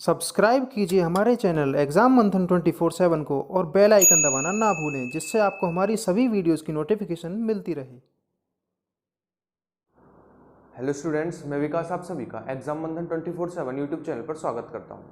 Subscribe कीजिए हमारे channel exam मंथन 24/7 को और बेल आइकन दबाना ना भूलें, जिससे आपको हमारी सभी वीडियोज़ की नोटिफिकेशन मिलती रहे। हेलो स्टूडेंट्स, मैं विकास आप सभी का एग्जाम मंथन 24/7 यूट्यूब चैनल पर स्वागत करता हूं।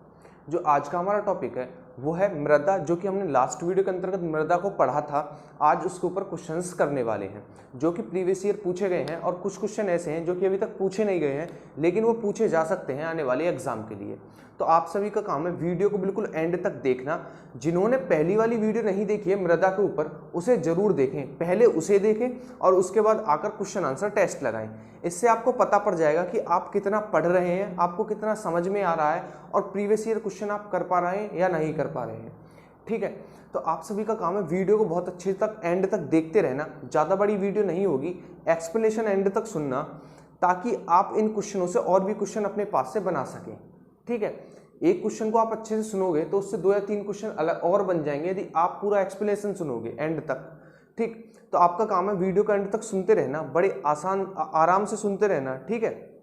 जो आज का हमारा टॉपिक है वो है मृदा, जो कि हमने लास्ट वीडियो के अंतर्गत मृदा को पढ़ा था। आज उसके ऊपर क्वेश्चंस करने वाले हैं जो कि प्रीवियस ईयर पूछे गए हैं, और कुछ क्वेश्चन ऐसे हैं जो कि अभी तक पूछे नहीं गए हैं लेकिन वो पूछे जा सकते हैं आने वाले एग्जाम के लिए। तो आप सभी का काम है वीडियो को बिल्कुल एंड तक देखना। जिन्होंने पहली वाली वीडियो नहीं देखी है मृदा के ऊपर, उसे जरूर देखें, पहले उसे देखें और उसके बाद आकर क्वेश्चन आंसर टेस्ट लगाएं। इससे आपको पता पड़ जाएगा कि आप कितना पढ़ रहे हैं, आपको कितना समझ में आ रहा है और प्रीवियस ईयर क्वेश्चन आप कर पा रहे हैं या नहीं कर पा रहे हैं। ठीक है, तो आप सभी का काम है वीडियो को बहुत अच्छे तक एंड तक देखते रहना। ज़्यादा बड़ी वीडियो नहीं होगी, एक्सप्लेनेशन एंड तक सुनना, ताकि आप इन क्वेश्चनों से और भी क्वेश्चन अपने पास से बना सकें। ठीक है, एक क्वेश्चन को आप अच्छे से सुनोगे तो उससे 2 या 3 क्वेश्चन अलग और बन जाएंगे यदि आप पूरा एक्सप्लेनेशन सुनोगे एंड तक। ठीक, तो आपका काम है वीडियो का एंड तक सुनते रहना, बड़े आसान आराम से सुनते रहना। ठीक है,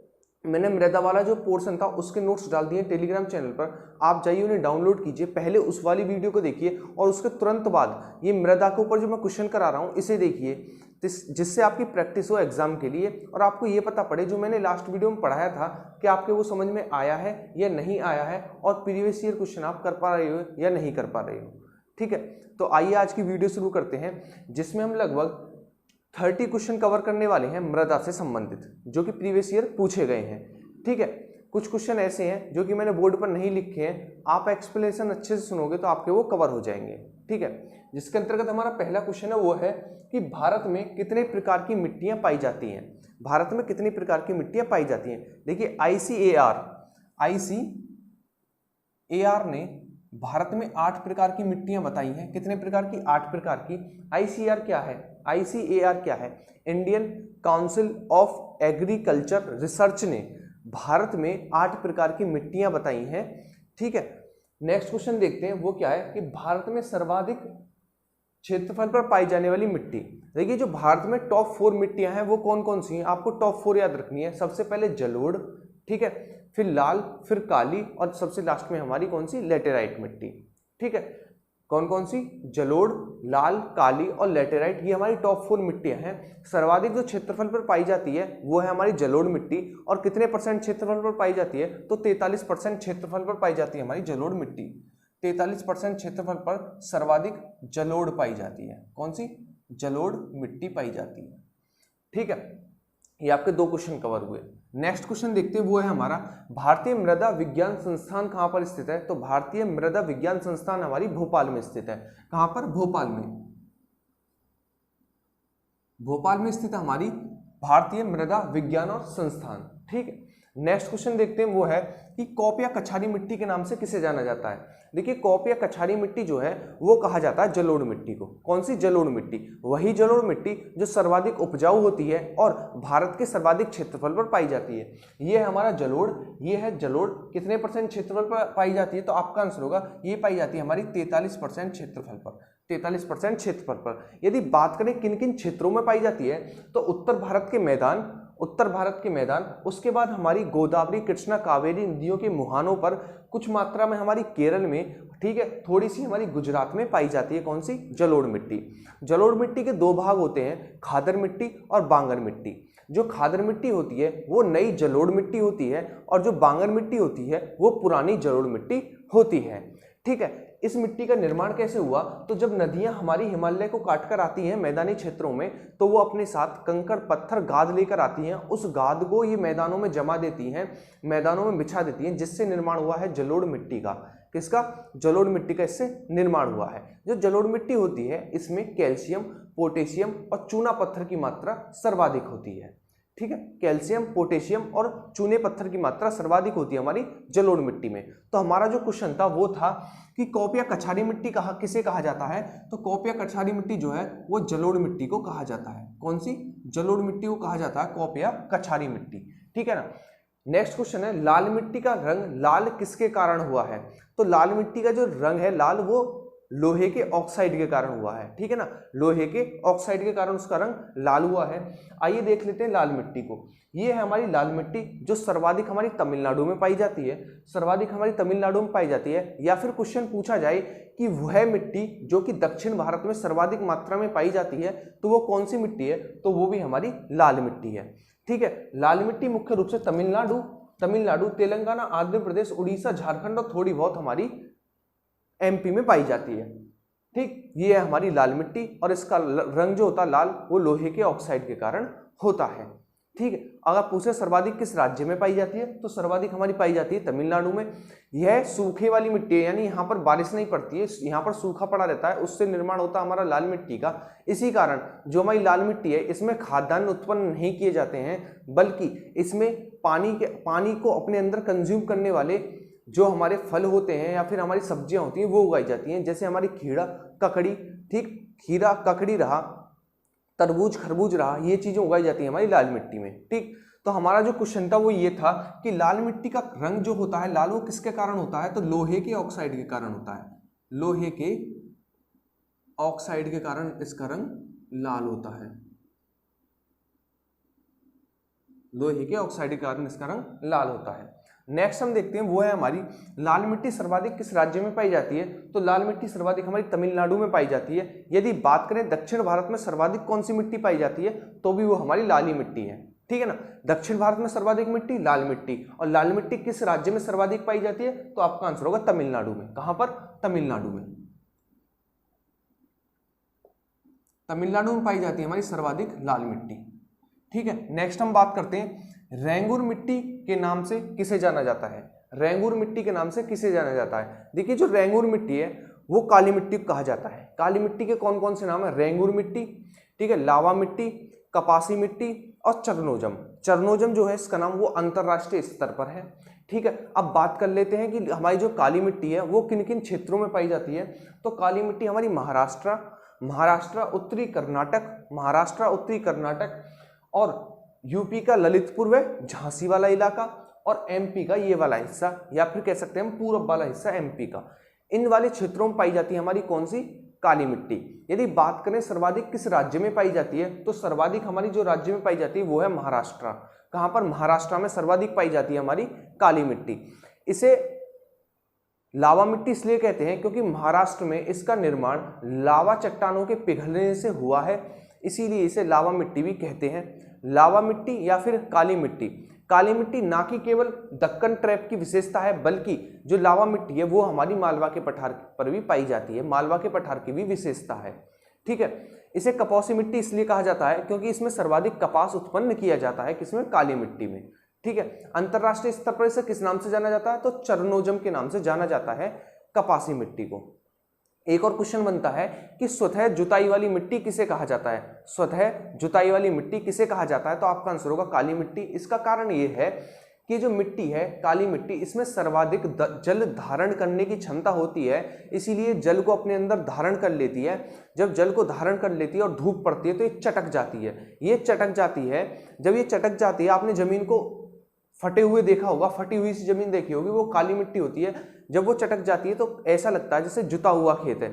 मैंने मृदा वाला जो पोर्शन था उसके नोट्स डाल दिए टेलीग्राम चैनल पर, आप जाइए उन्हें डाउनलोड कीजिए, पहले उस वाली वीडियो को देखिए और उसके तुरंत बाद ये मृदा के ऊपर जो मैं क्वेश्चन करा रहा हूँ इसे देखिए, जिससे आपकी प्रैक्टिस हो एग्जाम के लिए और आपको ये पता पड़े जो मैंने लास्ट वीडियो में पढ़ाया था कि आपके वो समझ में आया है या नहीं आया है, और प्रीवियस ईयर क्वेश्चन आप कर पा रहे हो या नहीं कर पा रहे हो। ठीक है, तो आइए आज की वीडियो शुरू करते हैं, जिसमें हम लगभग 30 क्वेश्चन कवर करने वाले हैं मृदा से संबंधित, जो कि प्रीवियस ईयर पूछे गए हैं। ठीक है, कुछ क्वेश्चन ऐसे हैं जो कि मैंने बोर्ड पर नहीं लिखे हैं, आप एक्सप्लेनेशन अच्छे से सुनोगे तो आपके वो कवर हो जाएंगे। ठीक है, जिसके अंतर्गत हमारा पहला क्वेश्चन है वो है कि भारत में कितने प्रकार की मिट्टियां पाई जाती हैं। भारत में कितनी प्रकार की मिट्टियां पाई जाती हैं। देखिए आईसीएआर ने भारत में 8 प्रकार की मिट्टियां बताई हैं। कितने प्रकार की? 8 प्रकार की। आईसीएआर क्या है? आईसीएआर क्या है? Indian council of agriculture research ने भारत में 8 प्रकार की मिट्टियां बताई हैं। ठीक है, नेक्स्ट क्वेश्चन देखते हैं वो क्या है कि भारत में सर्वाधिक क्षेत्रफल पर पाई जाने वाली मिट्टी। देखिए, जो भारत में टॉप 4 मिट्टियां हैं वो कौन कौन सी हैं, आपको टॉप 4 याद रखनी है। सबसे पहले जलोढ़, ठीक है, फिर लाल, फिर काली और सबसे लास्ट में हमारी कौन सी? लेटेराइट मिट्टी। ठीक है, कौन कौन सी? जलोढ़, लाल, काली और लेटेराइट, ये हमारी टॉप 4 मिट्टियां हैं। सर्वाधिक जो क्षेत्रफल पर पाई जाती है वो है हमारी जलोढ़ मिट्टी, और कितने परसेंट क्षेत्रफल पर पाई जाती है? तो 43% क्षेत्रफल पर पाई जाती है हमारी जलोढ़ मिट्टी। 43% क्षेत्रफल पर सर्वाधिक जलोढ़ पाई जाती है। कौन सी? जलोढ़ मिट्टी पाई जाती है। ठीक है, ये आपके 2 क्वेश्चन कवर हुए। नेक्स्ट क्वेश्चन देखते हैं वो है हमारा भारतीय मृदा विज्ञान संस्थान कहां पर स्थित है। तो भारतीय मृदा विज्ञान संस्थान हमारी भोपाल में स्थित है। कहां पर? भोपाल में। भोपाल में स्थित हमारी भारतीय मृदा विज्ञान और संस्थान। ठीक है, नेक्स्ट क्वेश्चन देखते हैं वो है कि कौप या कछारी मिट्टी के नाम से किसे जाना जाता है। देखिए, कौप या कछारी मिट्टी जो है वो कहा जाता है जलोढ़ मिट्टी को। कौन सी? जलोढ़ मिट्टी। वही जलोढ़ मिट्टी जो सर्वाधिक उपजाऊ होती है और भारत के सर्वाधिक क्षेत्रफल पर पाई जाती है। ये है हमारा जलोढ़, ये है जलोढ़। कितने परसेंट क्षेत्रफल पर पाई जाती है? तो आपका आंसर होगा ये पाई जाती है हमारी 43% क्षेत्रफल पर। 43% क्षेत्रफल पर। यदि बात करें किन किन क्षेत्रों में पाई जाती है, तो उत्तर भारत के मैदान, उसके बाद हमारी गोदावरी, कृष्णा, कावेरी नदियों के मुहानों पर, कुछ मात्रा में हमारी केरल में, ठीक है, थोड़ी सी हमारी गुजरात में पाई जाती है। कौन सी? जलोढ़ मिट्टी। जलोढ़ मिट्टी के 2 भाग होते हैं, खादर मिट्टी और बांगर मिट्टी। जो खादर मिट्टी होती है वो नई जलोढ़ मिट्टी होती है, और जो बांगर मिट्टी होती है वो पुरानी जलोढ़ मिट्टी होती है। ठीक है, इस मिट्टी का निर्माण कैसे हुआ? तो जब नदियां हमारी हिमालय को काटकर आती हैं मैदानी क्षेत्रों में, तो वो अपने साथ कंकड़, पत्थर, गाद लेकर आती हैं। उस गाद को ये मैदानों में जमा देती हैं, मैदानों में बिछा देती हैं, जिससे निर्माण हुआ है जलोढ़ मिट्टी का। किसका? जलोढ़ मिट्टी का इससे निर्माण हुआ है। जो जलोढ़ मिट्टी होती है इसमें कैल्शियम, पोटेशियम और चूना पत्थर की मात्रा सर्वाधिक होती है। ठीक है, कैल्शियम, पोटेशियम और चूने पत्थर की मात्रा सर्वाधिक होती है हमारी जलोढ़ मिट्टी में। तो हमारा जो क्वेश्चन था वो था कि कौप या कछारी मिट्टी किसे कहा जाता है। तो कौप या कछारी मिट्टी जो है वो जलोढ़ मिट्टी को कहा जाता है। कौन सी? जलोढ़ मिट्टी को कहा जाता है कौप या कछारी मिट्टी। ठीक है ना। नेक्स्ट क्वेश्चन है लाल मिट्टी का रंग लाल किसके कारण हुआ है। तो लाल मिट्टी का जो रंग है लाल, वो लोहे के ऑक्साइड के कारण हुआ है, ठीक है ना, लोहे के ऑक्साइड के कारण उसका रंग लाल हुआ है। आइए देख लेते हैं लाल मिट्टी को। ये है हमारी लाल मिट्टी जो सर्वाधिक हमारी तमिलनाडु में पाई जाती है, सर्वाधिक हमारी तमिलनाडु में पाई जाती है। या फिर क्वेश्चन पूछा जाए कि वह मिट्टी जो कि दक्षिण भारत में सर्वाधिक मात्रा में पाई जाती है तो वो कौन सी मिट्टी है, तो वो भी हमारी लाल मिट्टी है, ठीक है। लाल मिट्टी मुख्य रूप से तमिलनाडु, तेलंगाना, आंध्र प्रदेश, उड़ीसा, झारखंड और थोड़ी बहुत हमारी एमपी में पाई जाती है, ठीक। ये है हमारी लाल मिट्टी और इसका रंग जो होता है लाल, वो लोहे के ऑक्साइड के कारण होता है, ठीक है। अगर पूछे सर्वाधिक किस राज्य में पाई जाती है, तो सर्वाधिक हमारी पाई जाती है तमिलनाडु में। यह सूखे वाली मिट्टी है, यानी यहाँ पर बारिश नहीं पड़ती है, यहाँ पर सूखा पड़ा रहता है, उससे निर्माण होता है हमारा लाल मिट्टी का। इसी कारण जो हमारी लाल मिट्टी है इसमें खाद्यान्न उत्पन्न नहीं किए जाते हैं, बल्कि इसमें पानी को अपने अंदर कंज्यूम करने वाले जो हमारे फल होते हैं या फिर हमारी सब्जियां होती हैं वो उगाई जाती हैं, जैसे हमारी खीरा, ककड़ी, ठीक, खीरा, ककड़ी रहा, तरबूज, खरबूज रहा, ये चीजें उगाई जाती हैं हमारी लाल मिट्टी में, ठीक। तो हमारा जो क्वेश्चन था वो ये था कि लाल मिट्टी का रंग जो होता है लाल, वो किसके कारण होता है, तो लोहे के ऑक्साइड के कारण होता है। लोहे के ऑक्साइड के कारण इसका रंग लाल होता है, लोहे के ऑक्साइड के कारण इसका रंग लाल होता है। नेक्स्ट हम देखते हैं वो है हमारी लाल मिट्टी सर्वाधिक किस राज्य में पाई जाती है, तो लाल मिट्टी सर्वाधिक हमारी तमिलनाडु में पाई जाती है। यदि बात करें दक्षिण भारत में सर्वाधिक कौन सी मिट्टी पाई जाती है, तो भी वो हमारी लाल ही मिट्टी है, ठीक है ना। दक्षिण भारत में सर्वाधिक मिट्टी लाल मिट्टी, और लाल मिट्टी किस राज्य में सर्वाधिक पाई जाती है, तो आपका आंसर होगा तमिलनाडु में। कहां पर, तमिलनाडु में, तमिलनाडु में पाई जाती है हमारी सर्वाधिक लाल मिट्टी, ठीक है। नेक्स्ट हम बात करते हैं रेंगुर मिट्टी के नाम से किसे जाना जाता है, रेंगुर मिट्टी के नाम से किसे जाना जाता है। देखिए जो रेंगुर मिट्टी है वो काली मिट्टी कहा जाता है। काली मिट्टी के कौन कौन से नाम है, रेंगुर मिट्टी, ठीक है, लावा मिट्टी, कपासी मिट्टी और चरनोजम। चरनोजम जो है इसका नाम वो अंतरराष्ट्रीय स्तर पर है, ठीक है। अब बात कर लेते हैं कि हमारी जो काली मिट्टी है वो किन किन क्षेत्रों में पाई जाती है, तो काली मिट्टी हमारी महाराष्ट्र, उत्तरी कर्नाटक और यूपी का ललितपुर व झांसी वाला इलाका और एमपी का ये वाला हिस्सा, या फिर कह सकते हैं हम पूर्व वाला हिस्सा एमपी का। इन वाले क्षेत्रों में पाई जाती है हमारी कौन सी, काली मिट्टी। यदि बात करें सर्वाधिक किस राज्य में पाई जाती है, तो सर्वाधिक हमारी जो राज्य में पाई जाती है वो है महाराष्ट्र। कहां पर, महाराष्ट्र में सर्वाधिक पाई जाती है हमारी काली मिट्टी। इसे लावा मिट्टी इसलिए कहते हैं क्योंकि महाराष्ट्र में इसका निर्माण लावा चट्टानों के पिघलने से हुआ है, इसीलिए इसे लावा मिट्टी भी कहते हैं। लावा मिट्टी या फिर काली मिट्टी, काली मिट्टी ना कि केवल दक्कन ट्रैप की विशेषता है, बल्कि जो लावा मिट्टी है वो हमारी मालवा के पठार पर भी पाई जाती है, मालवा के पठार की भी विशेषता है, ठीक है। इसे कपासी मिट्टी इसलिए कहा जाता है क्योंकि इसमें सर्वाधिक कपास उत्पन्न किया जाता है, किसमें, काली मिट्टी में, ठीक है। अंतरराष्ट्रीय स्तर पर इसे किस नाम से जाना जाता है, तो चरनोजम के नाम से जाना जाता है कपासी मिट्टी को। एक और क्वेश्चन बनता है कि स्वतः जुताई वाली मिट्टी किसे कहा जाता है, स्वतः जुताई वाली मिट्टी किसे कहा जाता है, तो आपका आंसर होगा काली मिट्टी। इसका कारण ये है कि जो मिट्टी है काली मिट्टी, इसमें सर्वाधिक जल धारण करने की क्षमता होती है, इसीलिए जल को अपने अंदर धारण कर लेती है। जब जल को धारण कर लेती है और धूप पड़ती है तो ये चटक जाती है, ये चटक जाती है। जब ये चटक जाती है, आपने जमीन को फटे हुए देखा होगा, फटी हुई सी जमीन देखी होगी, वो काली मिट्टी होती है। जब वो चटक जाती है तो ऐसा लगता है जैसे जुता हुआ खेत है,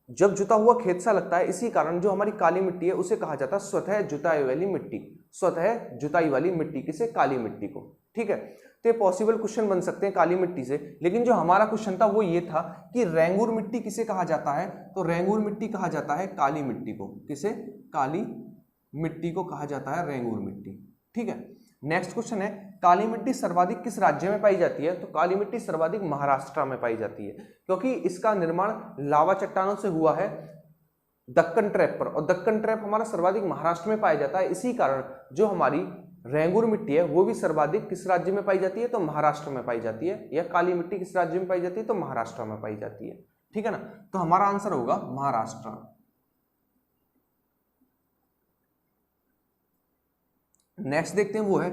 जब जुता हुआ खेत सा लगता है। इसी कारण जो हमारी काली मिट्टी है उसे कहा जाता है स्वतः जुताई वाली मिट्टी, स्वतः जुताई वाली मिट्टी किसे, काली मिट्टी को, ठीक है। तो ये पॉसिबल क्वेश्चन बन सकते हैं काली मिट्टी से, लेकिन जो हमारा क्वेश्चन था वो ये था कि रेंगुर मिट्टी किसे कहा जाता है, तो रेंगुर मिट्टी कहा जाता है काली मिट्टी को, किसे, काली मिट्टी को कहा जाता है रेंगुर मिट्टी, ठीक है। नेक्स्ट क्वेश्चन है काली मिट्टी सर्वाधिक किस राज्य में पाई जाती है, तो काली मिट्टी सर्वाधिक महाराष्ट्र में पाई जाती है, क्योंकि इसका निर्माण लावा चट्टानों से हुआ है दक्कन ट्रैप पर, और दक्कन ट्रैप हमारा सर्वाधिक महाराष्ट्र में पाया जाता है। इसी कारण जो हमारी रेंगुर मिट्टी है वो भी सर्वाधिक किस राज्य में पाई जाती है, तो महाराष्ट्र में पाई जाती है। या काली मिट्टी किस राज्य में पाई जाती है, तो महाराष्ट्र में पाई जाती है, ठीक है ना। तो हमारा आंसर होगा महाराष्ट्र। नेक्स्ट देखते हैं वो है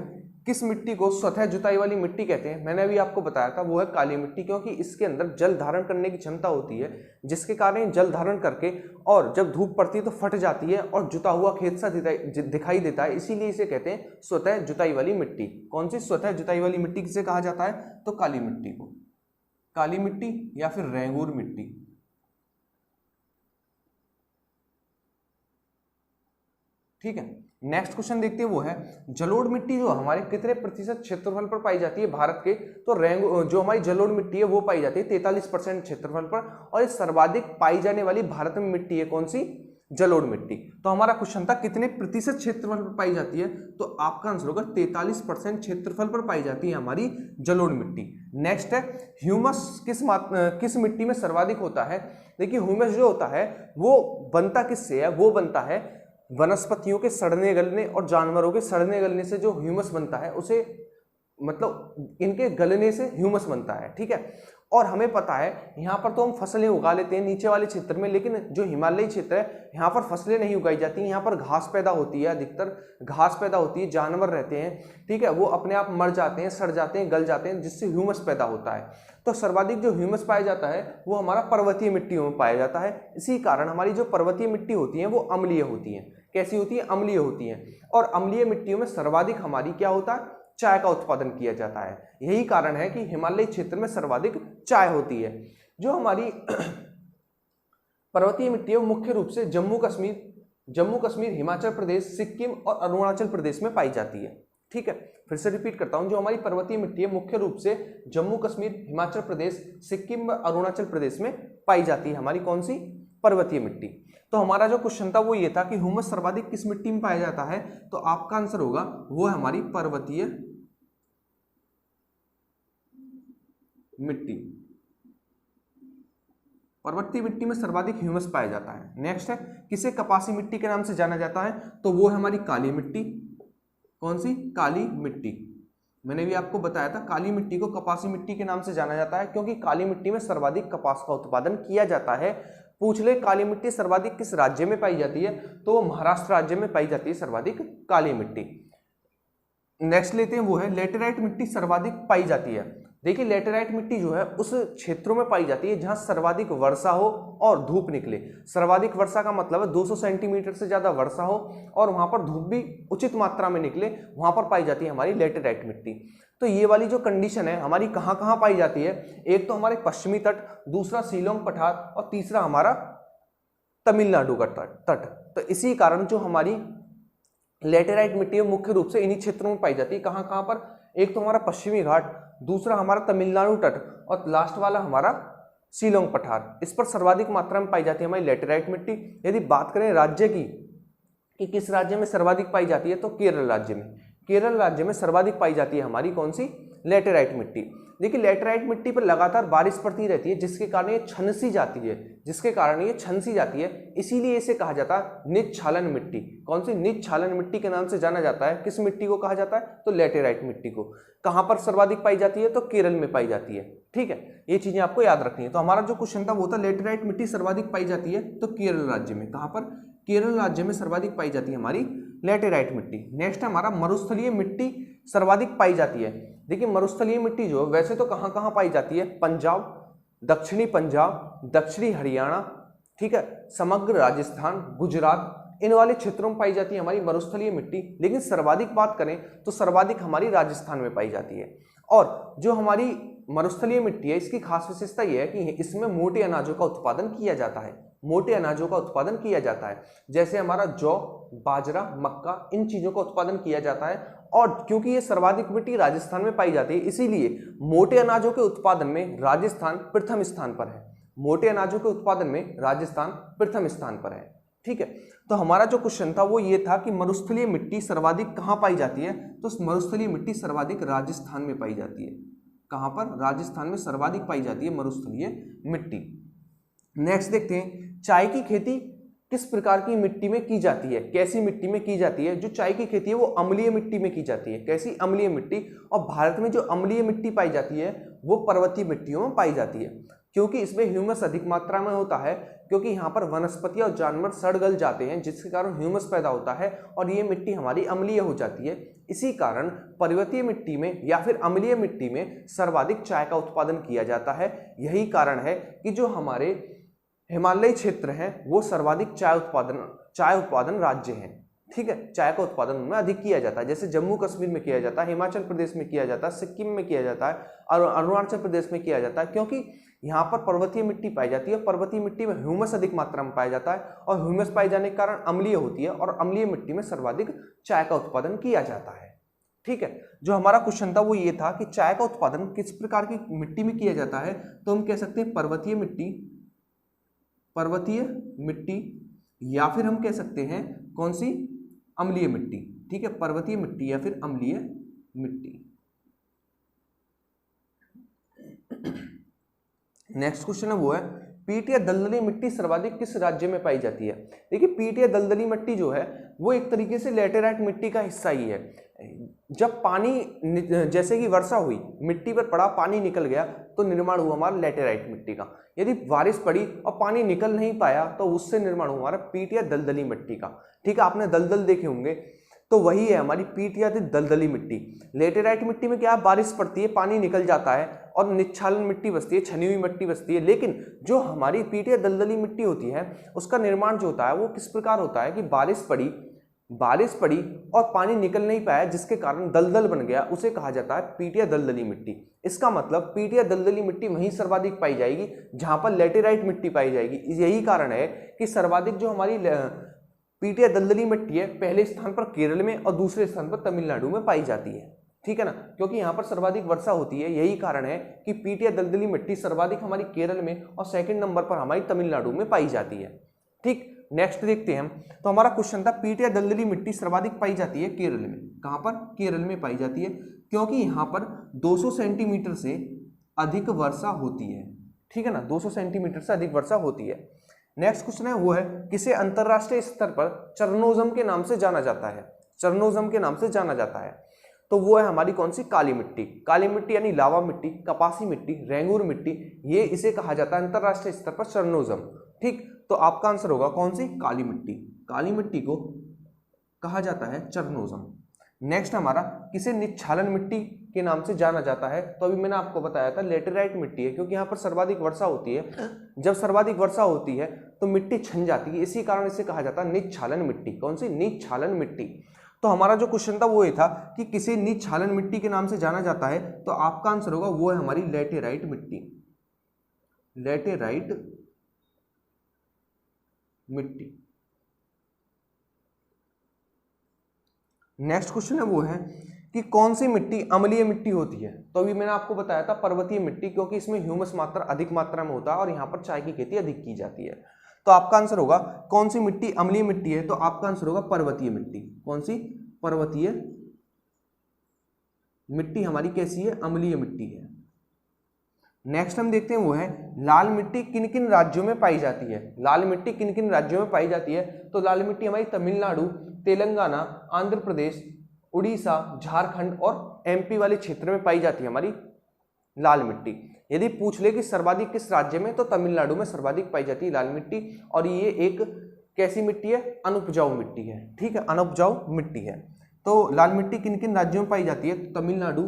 किस मिट्टी को स्वतः जुताई वाली मिट्टी कहते हैं। मैंने अभी आपको बताया था वो है काली मिट्टी, क्योंकि इसके अंदर जल धारण करने की क्षमता होती है, जिसके कारण जल धारण करके और जब धूप पड़ती है तो फट जाती है और जुता हुआ खेत सा दिखाई देता है, इसीलिए इसे कहते हैं स्वतः जुताई वाली मिट्टी। कौन सी स्वतः जुताई वाली मिट्टी किसे कहा जाता है, तो काली मिट्टी को, काली मिट्टी या फिर रेंगुर मिट्टी, ठीक है, नेक्स्ट क्वेश्चन देखते हैं, वो है जलोढ़ मिट्टी जो हमारे कितने प्रतिशत क्षेत्रफल पर पाई जाती है भारत के। तो जो हमारी जलोढ़ मिट्टी है वो पाई जाती है 43% क्षेत्रफल पर, और ये सर्वाधिक पाई जाने वाली भारत में मिट्टी है कौन सी, जलोढ़ मिट्टी। तो हमारा क्वेश्चन था कितने प्रतिशत क्षेत्रफल पर पाई जाती है, तो आपका आंसर होगा 43% क्षेत्रफल पर पाई जाती है हमारी जलोढ़ मिट्टी। नेक्स्ट है ह्यूमस किस मिट्टी में सर्वाधिक होता है। देखिए ह्यूमस जो होता है वो बनता किससे है, वो बनता है वनस्पतियों के सड़ने गलने और जानवरों के सड़ने गलने से जो ह्यूमस बनता है उसे, मतलब इनके गलने से ह्यूमस बनता है। ठीक है, और हमें पता है यहाँ पर तो हम फसलें उगा लेते हैं नीचे वाले क्षेत्र में, लेकिन जो हिमालयी क्षेत्र है यहाँ पर फसलें नहीं उगाई जाती, यहाँ पर घास पैदा होती है, अधिकतर घास पैदा होती है, जानवर रहते हैं। ठीक है, वो अपने आप मर जाते हैं, सड़ जाते हैं, गल जाते हैं, जिससे ह्यूमस पैदा होता है। तो सर्वाधिक जो ह्यूमस पाया जाता है वो हमारा पर्वतीय मिट्टियों में पाया जाता है। इसी कारण हमारी जो पर्वतीय मिट्टी होती है वो अम्लीय होती है। कैसी होती है, अम्लीय होती है। और अम्लीय मिट्टियों में सर्वाधिक हमारी क्या होता है, चाय का उत्पादन किया जाता है। यही कारण है कि हिमालयी क्षेत्र में सर्वाधिक चाय होती है। जो हमारी पर्वतीय मिट्टी है वो मुख्य रूप से जम्मू कश्मीर, हिमाचल प्रदेश, सिक्किम और अरुणाचल प्रदेश में पाई जाती है। ठीक है, फिर से रिपीट करता हूं, जो हमारी पर्वतीय मिट्टी है मुख्य रूप से जम्मू कश्मीर, हिमाचल प्रदेश, सिक्किम और अरुणाचल प्रदेश में पाई जाती है हमारी कौन सी, पर्वतीय मिट्टी। तो हमारा जो क्वेश्चन था वो ये था कि ह्यूमस सर्वाधिक किस मिट्टी में पाया जाता है, तो आपका आंसर होगा वो है हमारी पर्वतीय मिट्टी। पर्वतीय मिट्टी में सर्वाधिक ह्यूमस पाया जाता है। नेक्स्ट है किसे कपासी मिट्टी के नाम से जाना जाता है, तो वो है हमारी काली मिट्टी। कौन सी, काली मिट्टी। मैंने भी आपको बताया था काली मिट्टी को कपासी मिट्टी के नाम से जाना जाता है, क्योंकि काली मिट्टी में सर्वाधिक कपास का उत्पादन किया जाता है। पूछ ले काली मिट्टी सर्वाधिक किस राज्य में पाई जाती है, तो वो महाराष्ट्र राज्य में पाई जाती है सर्वाधिक काली मिट्टी। नेक्स्ट लेते हैं, वो है लेटेराइट मिट्टी सर्वाधिक पाई जाती है। देखिए लेटेराइट मिट्टी जो है उस क्षेत्रों में पाई जाती है जहां सर्वाधिक वर्षा हो और धूप निकले। सर्वाधिक वर्षा का मतलब है 200 सेंटीमीटर से ज्यादा वर्षा हो और वहां पर धूप भी उचित मात्रा में निकले, वहां पर पाई जाती है हमारी लेटेराइट मिट्टी। तो ये वाली जो कंडीशन है हमारी कहाँ कहाँ पाई जाती है, एक तो हमारे पश्चिमी तट, दूसरा शिलोंग पठार और तीसरा हमारा तमिलनाडु का तट। तो इसी कारण जो हमारी लेटेराइट मिट्टी है मुख्य रूप से इन्हीं क्षेत्रों में पाई जाती है। कहाँ कहाँ पर, एक तो हमारा पश्चिमी घाट, दूसरा हमारा तमिलनाडु तट और लास्ट वाला हमारा शिलोंग पठार। इस पर सर्वाधिक मात्रा में पाई जाती है हमारी लेटेराइट मिट्टी। यदि बात करें राज्य की कि किस राज्य में सर्वाधिक पाई जाती है, तो केरल राज्य में। केरल राज्य में सर्वाधिक पाई जाती है हमारी कौन सी, लेटेराइट मिट्टी। देखिए लेटेराइट मिट्टी पर लगातार बारिश पड़ती रहती है जिसके कारण ये छनसी जाती है, इसीलिए इसे कहा जाता है निच्छालन मिट्टी। कौन सी, निच्छालन मिट्टी के नाम से जाना जाता है। किस मिट्टी को कहा जाता है, तो लेटेराइट मिट्टी को। कहां पर सर्वाधिक पाई जाती है, तो केरल में पाई जाती है। ठीक है, ये चीजें आपको याद रखनी है। तो हमारा जो क्वेश्चन था वो था लेटेराइट मिट्टी सर्वाधिक पाई जाती है तो केरल राज्य में। कहां पर, केरल राज्य में सर्वाधिक पाई जाती है हमारी लेटेराइट मिट्टी। नेक्स्ट है हमारा मरुस्थलीय मिट्टी सर्वाधिक पाई जाती है। देखिए मरुस्थलीय मिट्टी जो वैसे तो कहां कहां पाई जाती है, पंजाब, दक्षिणी पंजाब, दक्षिणी हरियाणा, ठीक है, समग्र राजस्थान, गुजरात, इन वाले क्षेत्रों में पाई जाती है हमारी मरुस्थलीय मिट्टी। लेकिन सर्वाधिक बात करें तो सर्वाधिक हमारी राजस्थान में पाई जाती है। और जो हमारी मरुस्थलीय मिट्टी है इसकी खास विशेषता यह है कि इसमें मोटे अनाजों का उत्पादन किया जाता है। मोटे अनाजों का उत्पादन किया जाता है, जैसे हमारा जौ, बाजरा, मक्का, इन चीजों का उत्पादन किया जाता है। और क्योंकि ये सर्वाधिक मिट्टी राजस्थान में पाई जाती है, इसीलिए मोटे अनाजों के उत्पादन में राजस्थान प्रथम स्थान पर है। मोटे अनाजों के उत्पादन में राजस्थान प्रथम स्थान पर है। ठीक है, तो हमारा जो क्वेश्चन था वो ये था कि मरुस्थलीय मिट्टी सर्वाधिक कहाँ पाई जाती है, तो मरुस्थलीय मिट्टी सर्वाधिक राजस्थान में पाई जाती है। कहाँ पर, राजस्थान में सर्वाधिक पाई जाती है मरुस्थलीय मिट्टी। नेक्स्ट देखते हैं, चाय की खेती किस प्रकार की मिट्टी में की जाती है, कैसी मिट्टी में की जाती है। जो चाय की खेती है वो अम्लीय मिट्टी में की जाती है। कैसी, अम्लीय मिट्टी। और भारत में जो अम्लीय मिट्टी पाई जाती है वो पर्वतीय मिट्टियों में पाई जाती है, क्योंकि इसमें ह्यूमस अधिक मात्रा में होता है, क्योंकि यहाँ पर वनस्पति और जानवर सड़ गल जाते हैं जिसके कारण ह्यूमस पैदा होता है और ये मिट्टी हमारी अम्लीय हो जाती है। इसी कारण पर्वतीय मिट्टी में या फिर अम्लीय मिट्टी में सर्वाधिक चाय का उत्पादन किया जाता है। यही कारण है कि जो हमारे हिमालयी क्षेत्र हैं वो सर्वाधिक चाय उत्पादन राज्य हैं। ठीक है, चाय का उत्पादन उनमें अधिक किया जाता है। जैसे जम्मू कश्मीर में किया जाता है, हिमाचल प्रदेश में किया जाता है, सिक्किम में किया जाता है और अरुणाचल प्रदेश में किया जाता है, क्योंकि यहाँ पर पर्वतीय मिट्टी पाई जाती है। पर्वतीय मिट्टी में ह्यूमस अधिक मात्रा में पाया जाता है और ह्यूमस पाए जाने के कारण अम्लीय होती है और अम्लीय मिट्टी में सर्वाधिक चाय का उत्पादन किया जाता है। ठीक है, जो हमारा क्वेश्चन था वो ये था कि चाय का उत्पादन किस प्रकार की मिट्टी में किया जाता है, तो हम कह सकते हैं पर्वतीय मिट्टी या फिर हम कह सकते हैं कौन सी, अम्लीय मिट्टी। ठीक है, पर्वतीय मिट्टी या फिर अम्लीय मिट्टी। नेक्स्ट क्वेश्चन है वो है पीट या दलदली मिट्टी सर्वाधिक किस राज्य में पाई जाती है। देखिए, पीट या दलदली मिट्टी जो है वो एक तरीके से लैटेराइट मिट्टी का हिस्सा ही है। जब पानी, जैसे कि वर्षा हुई, मिट्टी पर पड़ा, पानी निकल गया, तो निर्माण हुआ हमारा लैटेराइट मिट्टी का। यदि बारिश पड़ी और पानी निकल नहीं पाया तो उससे निर्माण हुआ हमारा पीट या दलदली मिट्टी का। ठीक है, आपने दलदल देखे होंगे, तो वही है हमारी पीट या दलदली मिट्टी। लेटेराइट मिट्टी में क्या है, बारिश पड़ती है, पानी निकल जाता है और निच्छालन मिट्टी बचती है, छनी हुई मिट्टी बचती है। लेकिन जो हमारी पीट या दलदली मिट्टी होती है उसका निर्माण जो होता है वो किस प्रकार होता है कि बारिश पड़ी और पानी निकल नहीं पाया, जिसके कारण दलदल बन गया, उसे कहा जाता है पीट या दलदली मिट्टी। इसका मतलब पीट या दलदली मिट्टी वहीं सर्वाधिक पाई जाएगी जहां पर लेटेराइट मिट्टी पाई जाएगी। यही कारण है कि सर्वाधिक जो हमारी पीट या दलदली मिट्टी है पहले स्थान पर केरल में और दूसरे स्थान पर तमिलनाडु में पाई जाती है। ठीक है ना, क्योंकि यहाँ पर सर्वाधिक वर्षा होती है। यही कारण है कि पीट या दलदली मिट्टी सर्वाधिक हमारी केरल में और सेकंड नंबर पर हमारी तमिलनाडु में पाई जाती है। ठीक, नेक्स्ट देखते हैं हम। तो हमारा क्वेश्चन था पीट या दलदली मिट्टी सर्वाधिक पाई जाती है केरल में। कहाँ पर? केरल में पाई जाती है, क्योंकि यहाँ पर 200 सेंटीमीटर से अधिक वर्षा होती है। ठीक है ना, 200 सेंटीमीटर से अधिक वर्षा होती है। नेक्स्ट क्वेश्चन है वो है किसे अंतरराष्ट्रीय स्तर पर चरनोजम के नाम से जाना जाता है। चरनोजम के नाम से जाना जाता है, तो वो है हमारी कौन सी, काली मिट्टी। काली मिट्टी यानी लावा मिट्टी, कपासी मिट्टी, रेंगूर मिट्टी, ये इसे कहा जाता है अंतरराष्ट्रीय स्तर पर चरनोजम। ठीक, तो आपका आंसर होगा कौन सी, काली मिट्टी। काली मिट्टी को कहा जाता है चरनोजम। नेक्स्ट हमारा किसे निच्छालन मिट्टी के नाम से जाना जाता है, तो अभी मैंने आपको बताया था लेटेराइट मिट्टी है, क्योंकि यहाँ पर सर्वाधिक वर्षा होती है। जब सर्वाधिक वर्षा होती है तो मिट्टी छन जाती है, इसी कारण इसे कहा जाता है निच्छालन मिट्टी। कौन सी, निच्छालन मिट्टी। तो हमारा जो क्वेश्चन था वो ये था कि किसे निच्छालन मिट्टी के नाम से जाना जाता है, तो आपका आंसर होगा वो है हमारी लेटेराइट मिट्टी। लेटेराइट मिट्टी। नेक्स्ट क्वेश्चन है वो है कि कौन सी मिट्टी अम्लीय मिट्टी होती है। तो अभी मैंने आपको बताया था पर्वतीय मिट्टी, क्योंकि इसमें ह्यूमस मात्रा अधिक मात्रा में होता है और यहाँ पर चाय की खेती अधिक की जाती है। तो आपका आंसर होगा कौन सी मिट्टी अम्लीय मिट्टी है, तो आपका आंसर होगा पर्वतीय मिट्टी। कौन सी, पर्वतीय मिट्टी हमारी कैसी है, अम्लीय मिट्टी है। नेक्स्ट हम देखते हैं वो है लाल मिट्टी किन किन राज्यों में पाई जाती है। लाल मिट्टी किन किन राज्यों में पाई जाती है, तो लाल मिट्टी हमारी तमिलनाडु, तेलंगाना, आंध्र प्रदेश, उड़ीसा, झारखंड और एमपी वाले क्षेत्र में पाई जाती है हमारी लाल मिट्टी। यदि पूछ ले कि सर्वाधिक किस राज्य में, तो तमिलनाडु में सर्वाधिक पाई जाती है लाल मिट्टी। और ये एक कैसी मिट्टी है, अनुपजाऊ मिट्टी है। ठीक है, अनुपजाऊ मिट्टी है। तो लाल मिट्टी किन किन राज्यों में पाई जाती है, तो तमिलनाडु,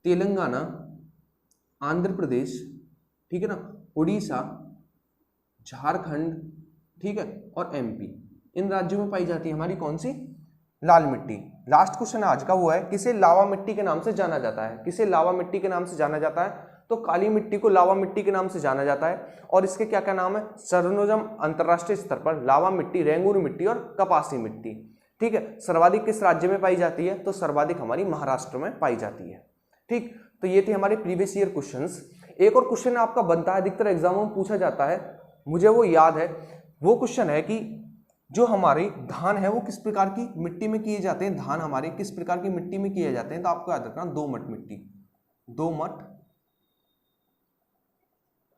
तेलंगाना, आंध्र प्रदेश, ठीक है ना, उड़ीसा, झारखंड, ठीक है, और एमपी, इन राज्यों में पाई जाती है हमारी कौन सी, लाल मिट्टी। लास्ट क्वेश्चन आज का वो है किसे लावा मिट्टी के नाम से जाना जाता है। किसे लावा मिट्टी के नाम से जाना जाता है, तो काली मिट्टी को लावा मिट्टी के नाम से जाना जाता है। और इसके क्या क्या नाम है, चरनोजम अंतरराष्ट्रीय स्तर पर, लावा मिट्टी, रेंगूर मिट्टी और कपासी मिट्टी। ठीक है, सर्वाधिक किस राज्य में पाई जाती है, तो सर्वाधिक हमारी महाराष्ट्र में पाई जाती है। ठीक, तो ये थे हमारे प्रीवियस ईयर क्वेश्चंस। एक और क्वेश्चन आपका बनता है, अधिकतर एग्जामों में पूछा जाता है, मुझे वो याद है। वो क्वेश्चन है कि जो हमारे धान है वो किस प्रकार की मिट्टी में किए जाते हैं। धान हमारे किस प्रकार की मिट्टी में किए जाते हैं, तो आपको याद रखना दोमट मिट्टी। दोमट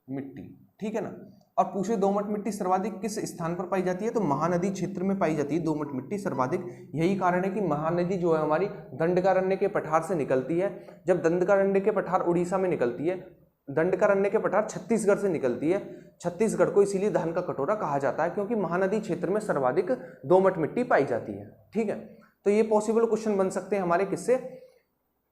मिट्टी, ठीक है ना। और पूछे दोमट मिट्टी सर्वाधिक किस स्थान पर पाई जाती है, तो महानदी क्षेत्र में पाई जाती है दोमट मिट्टी सर्वाधिक। यही कारण है कि महानदी जो है हमारी दंडकारण्य के पठार से निकलती है। जब दंडकारण्य के पठार उड़ीसा में निकलती है, दंडकारण्य के पठार छत्तीसगढ़ से निकलती है। छत्तीसगढ़ को इसीलिए धान का कटोरा कहा जाता है, क्योंकि महानदी क्षेत्र में सर्वाधिक दोमट मिट्टी पाई जाती है। ठीक है, तो ये पॉसिबल क्वेश्चन बन सकते हैं हमारे किससे,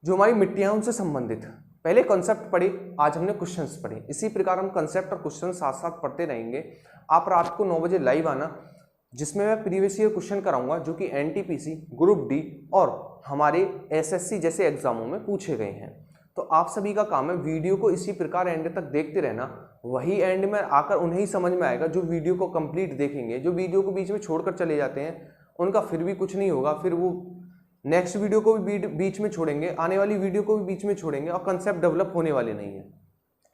जो हमारी मिट्टियां उनसे संबंधित। पहले कॉन्सेप्ट पढ़े, आज हमने क्वेश्चंस पढ़े। इसी प्रकार हम कॉन्सेप्ट और क्वेश्चन साथ साथ पढ़ते रहेंगे। आप रात को 9 बजे लाइव आना, जिसमें मैं प्रीवियस ईयर क्वेश्चन कराऊंगा जो कि एनटीपीसी, ग्रुप डी और हमारे एसएससी जैसे एग्जामों में पूछे गए हैं। तो आप सभी का काम है वीडियो को इसी प्रकार एंड तक देखते रहना, वही एंड में आकर उन्हें ही समझ में आएगा जो वीडियो को कंप्लीट देखेंगे। जो वीडियो को बीच में छोड़कर चले जाते हैं उनका फिर भी कुछ नहीं होगा, फिर वो नेक्स्ट वीडियो को भी बीच में छोड़ेंगे, आने वाली वीडियो को भी बीच में छोड़ेंगे और कंसेप्ट डेवलप होने वाले नहीं है।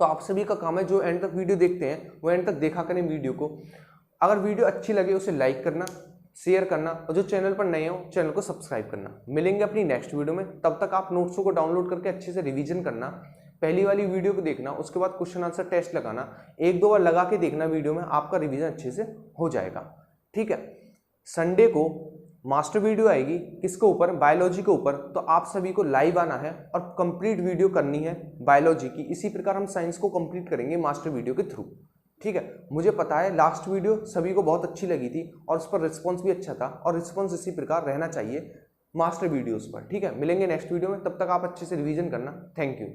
तो आप सभी का काम है जो एंड तक वीडियो देखते हैं वो एंड तक देखा करें वीडियो को। अगर वीडियो अच्छी लगे उसे लाइक करना, शेयर करना और जो चैनल पर नए हो चैनल को सब्सक्राइब करना। मिलेंगे अपनी नेक्स्ट वीडियो में, तब तक आप नोट्सों को डाउनलोड करके अच्छे से रिवीजन करना। पहली वाली वीडियो को देखना, उसके बाद क्वेश्चन आंसर टेस्ट लगाना, एक दो बार लगा के देखना वीडियो में, आपका रिवीजन अच्छे से हो जाएगा। ठीक है, संडे को मास्टर वीडियो आएगी किसके ऊपर, बायोलॉजी के ऊपर। तो आप सभी को लाइव आना है और कंप्लीट वीडियो करनी है बायोलॉजी की। इसी प्रकार हम साइंस को कंप्लीट करेंगे मास्टर वीडियो के थ्रू। ठीक है, मुझे पता है लास्ट वीडियो सभी को बहुत अच्छी लगी थी और उस पर रिस्पॉन्स भी अच्छा था और रिस्पॉन्स इसी प्रकार रहना चाहिए मास्टर वीडियोस पर। ठीक है, मिलेंगे नेक्स्ट वीडियो में, तब तक आप अच्छे से रिवीजन करना। Thank you.